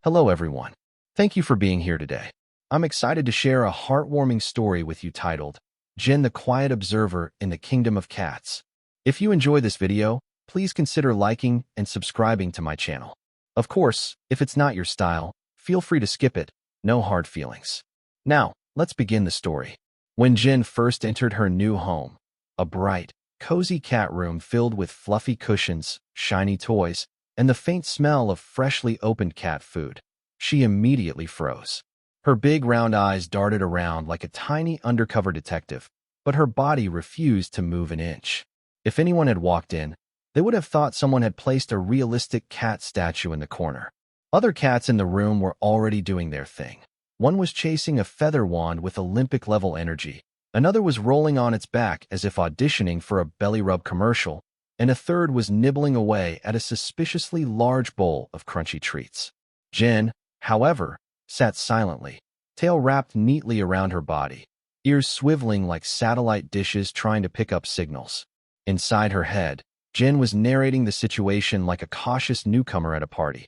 Hello everyone. Thank you for being here today. I'm excited to share a heartwarming story with you titled, Jin the Quiet Observer in the Kingdom of Cats. If you enjoy this video, please consider liking and subscribing to my channel. Of course, if it's not your style, feel free to skip it, no hard feelings. Now, let's begin the story. When Jin first entered her new home, a bright, cozy cat room filled with fluffy cushions, shiny toys, and the faint smell of freshly opened cat food, she immediately froze. Her big round eyes darted around like a tiny undercover detective, but her body refused to move an inch. If anyone had walked in, they would have thought someone had placed a realistic cat statue in the corner. Other cats in the room were already doing their thing. One was chasing a feather wand with Olympic-level energy. Another was rolling on its back as if auditioning for a belly rub commercial, and a third was nibbling away at a suspiciously large bowl of crunchy treats. Jin, however, sat silently, tail wrapped neatly around her body, ears swiveling like satellite dishes trying to pick up signals. Inside her head, Jin was narrating the situation like a cautious newcomer at a party.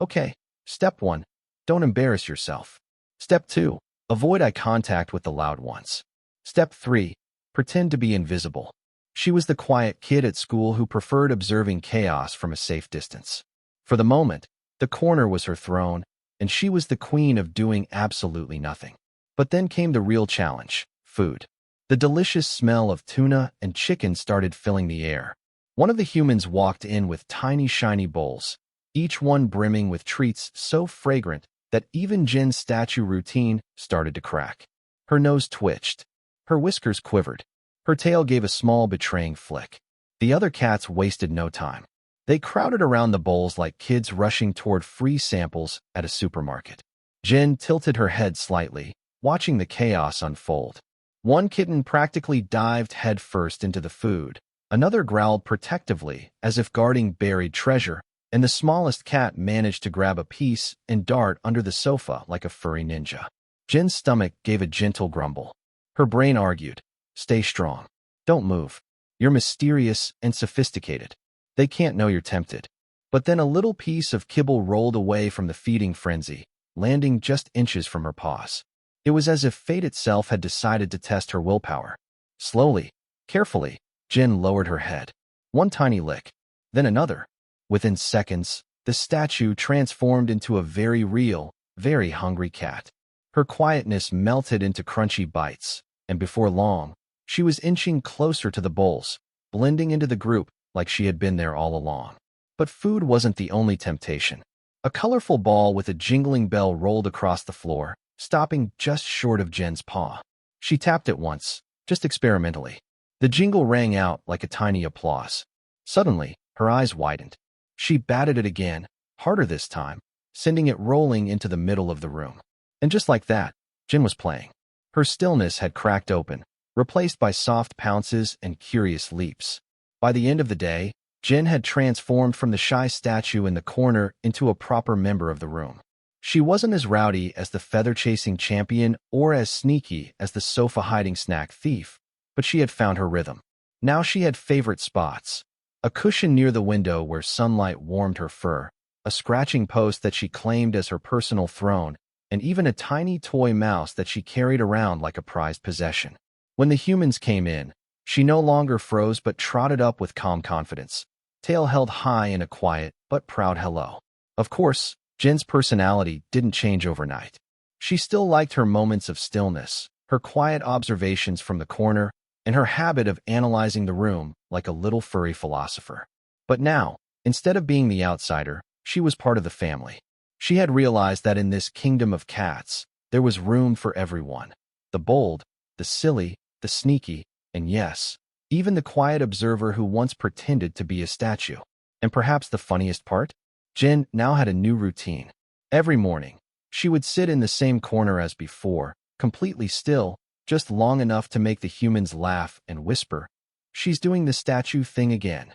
Okay, step 1, don't embarrass yourself. Step 2, avoid eye contact with the loud ones. Step 3, pretend to be invisible. She was the quiet kid at school who preferred observing chaos from a safe distance. For the moment, the corner was her throne, and she was the queen of doing absolutely nothing. But then came the real challenge, food. The delicious smell of tuna and chicken started filling the air. One of the humans walked in with tiny shiny bowls, each one brimming with treats so fragrant that even Jin's statue routine started to crack. Her nose twitched. Her whiskers quivered. Her tail gave a small betraying flick. The other cats wasted no time. They crowded around the bowls like kids rushing toward free samples at a supermarket. Jin tilted her head slightly, watching the chaos unfold. One kitten practically dived headfirst into the food. Another growled protectively, as if guarding buried treasure, and the smallest cat managed to grab a piece and dart under the sofa like a furry ninja. Jin's stomach gave a gentle grumble. Her brain argued, stay strong. Don't move. You're mysterious and sophisticated. They can't know you're tempted. But then a little piece of kibble rolled away from the feeding frenzy, landing just inches from her paws. It was as if fate itself had decided to test her willpower. Slowly, carefully, Jin lowered her head. One tiny lick, then another. Within seconds, the statue transformed into a very real, very hungry cat. Her quietness melted into crunchy bites, and before long, she was inching closer to the bowls, blending into the group like she had been there all along. But food wasn't the only temptation. A colorful ball with a jingling bell rolled across the floor, stopping just short of Jin's paw. She tapped it once, just experimentally. The jingle rang out like a tiny applause. Suddenly, her eyes widened. She batted it again, harder this time, sending it rolling into the middle of the room. And just like that, Jin was playing. Her stillness had cracked open, replaced by soft pounces and curious leaps. By the end of the day, Jin had transformed from the shy statue in the corner into a proper member of the room. She wasn't as rowdy as the feather-chasing champion or as sneaky as the sofa-hiding snack thief, but she had found her rhythm. Now she had favorite spots. A cushion near the window where sunlight warmed her fur, a scratching post that she claimed as her personal throne, and even a tiny toy mouse that she carried around like a prized possession. When the humans came in, she no longer froze but trotted up with calm confidence, tail held high in a quiet but proud hello. Of course, Jin's personality didn't change overnight. She still liked her moments of stillness, her quiet observations from the corner, and her habit of analyzing the room like a little furry philosopher. But now, instead of being the outsider, she was part of the family. She had realized that in this kingdom of cats, there was room for everyone. The bold, the silly, the sneaky, and yes, even the quiet observer who once pretended to be a statue. And perhaps the funniest part? Jin now had a new routine. Every morning, she would sit in the same corner as before, completely still, just long enough to make the humans laugh and whisper, she's doing the statue thing again.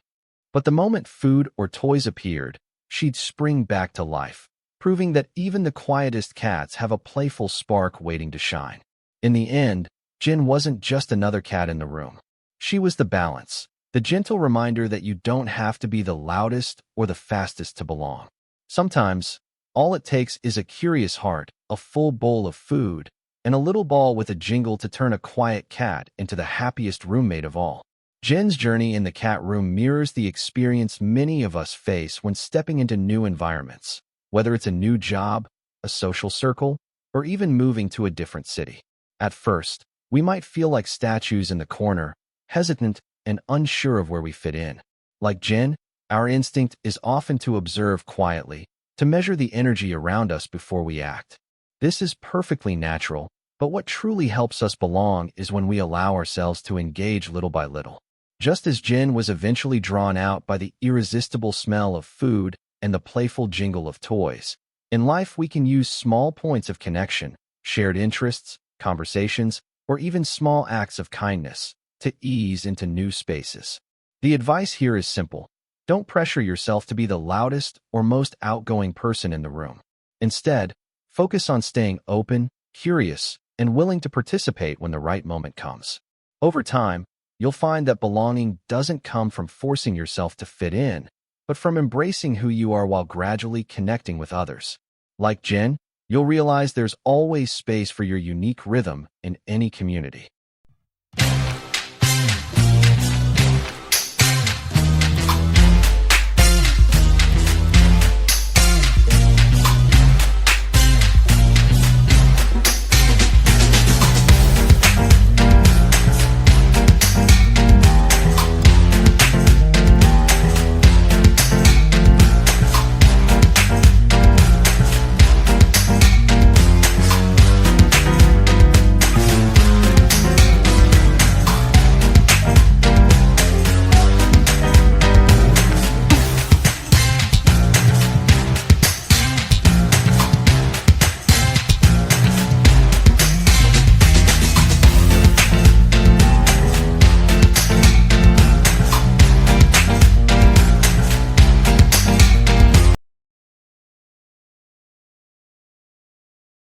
But the moment food or toys appeared, she'd spring back to life, proving that even the quietest cats have a playful spark waiting to shine. In the end, Jin wasn't just another cat in the room. She was the balance, the gentle reminder that you don't have to be the loudest or the fastest to belong. Sometimes, All it takes is a curious heart, a full bowl of food, and a little ball with a jingle to turn a quiet cat into the happiest roommate of all. Jen's journey in the cat room mirrors the experience many of us face when stepping into new environments, whether it's a new job, a social circle, or even moving to a different city. At first, we might feel like statues in the corner, hesitant and unsure of where we fit in. Like Jen, our instinct is often to observe quietly, to measure the energy around us before we act. This is perfectly natural, but what truly helps us belong is when we allow ourselves to engage little by little. Just as Jen was eventually drawn out by the irresistible smell of food and the playful jingle of toys, in life we can use small points of connection, shared interests, conversations, or even small acts of kindness to ease into new spaces. The advice here is simple. Don't pressure yourself to be the loudest or most outgoing person in the room. Instead, focus on staying open, curious, and willing to participate when the right moment comes. Over time, you'll find that belonging doesn't come from forcing yourself to fit in, but from embracing who you are while gradually connecting with others. Like Jen, you'll realize there's always space for your unique rhythm in any community.